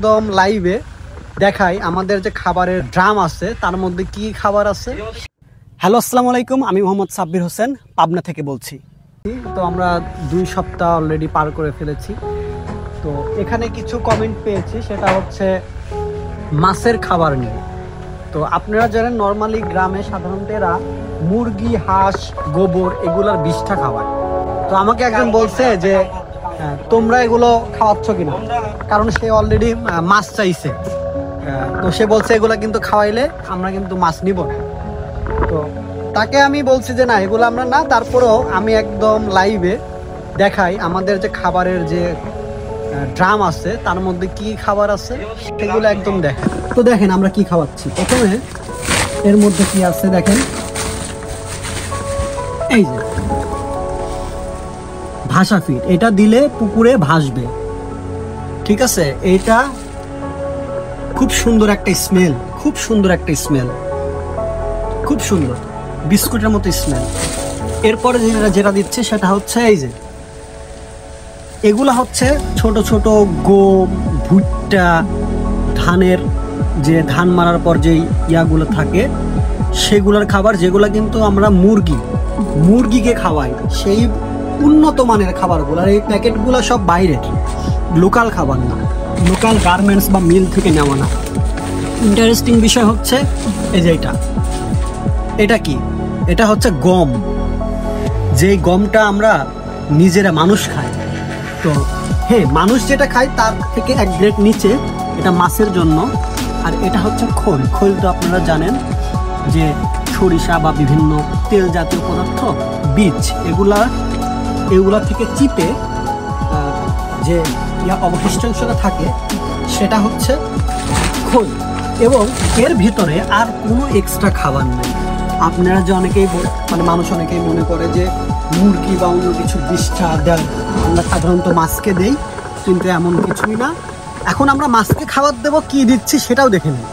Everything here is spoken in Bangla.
একদম লাইভে দেখাই আমাদের যে খাবারের ড্রাম আছে তার মধ্যে কি খাবার আছে। হ্যালো, আসসালামু আলাইকুম। আমি মোহাম্মদ সাব্বির হোসেন, পাবনা থেকে বলছি। তো আমরা 2 সপ্তাহ অলরেডি পার করে ফেলেছি। তো এখানে কিছু কমেন্ট পেয়েছি, সেটা হচ্ছে মাছের খাবার নিয়ে। তো আপনারা জানেন নর্মালি গ্রামে সাধারণত এরা মুরগি, হাঁস, গোবর এগুলার বিষ্ঠা খাওয়ায়। তো আমাকে একজন বলছে যে তোমরা এগুলো খাওয়াচ্ছ কিনা, কারণ সে অলরেডি মাছ চাইছে। তো সে বলছে এগুলো কিন্তু খাওয়াইলে আমরা কিন্তু মাছ নিব না। তো তাকে আমি বলছি যে না, এগুলো আমরা না, তারপরেও আমি একদম লাইভে দেখাই আমাদের যে খাবারের যে ড্রাম আছে তার মধ্যে কি খাবার আছে সেগুলো একদম দেখেন। তো দেখেন আমরা কি খাওয়াচ্ছি। প্রথমে এর মধ্যে কি আছে দেখেন, এই যে ভাসা ফিড, এটা দিলে পুকুরে ভাসবে, ঠিক আছে। এটা খুব সুন্দর একটা স্মেল, খুব সুন্দর একটা স্মেল, খুব সুন্দর বিস্কুটের মতো স্মেল। এরপরে যেটা দিচ্ছে সেটা হচ্ছে এই যে এগুলা হচ্ছে ছোট ছোট গম, ভুট্টা, ধানের যে ধান মারার পর যেই ইয়াগুলো থাকে সেগুলোর খাবার, যেগুলো কিন্তু আমরা মুরগিকে খাওয়াই, সেই উন্নত মানের খাবারগুলো। আর এই প্যাকেটগুলো সব বাইরের, লোকাল খাবার না, লোকাল গার্মেন্টস বা মিল থেকে নেওয়া না। ইন্টারেস্টিং বিষয় হচ্ছে এই যে এটা কি, এটা হচ্ছে গম, যেই গমটা আমরা নিজেরা মানুষ খাই। তো হ্যাঁ, মানুষ যেটা খায় তার থেকে 1 গ্রেড নিচে, এটা মাছের জন্য। আর এটা হচ্ছে খোল। খোল তো আপনারা জানেন যে সরিষা বা বিভিন্ন তেল জাতীয় পদার্থ, বীজ, এগুলা থেকে চিপে যে অবশিষ্টাংশটা থাকে সেটা হচ্ছে খোল। এবং এর ভিতরে আর কোনো এক্সট্রা খাবার নেই। আপনারা যে অনেকেই মানুষ অনেকেই মনে করে যে মুরগি বা অন্য কিছু বিষ্ঠা দেয়, আমরা সাধারণত মাছকে দেই, কিন্তু এমন কিছুই না। এখন আমরা মাছকে খাবার দেবো, কি দিচ্ছি সেটাও দেখে নিই।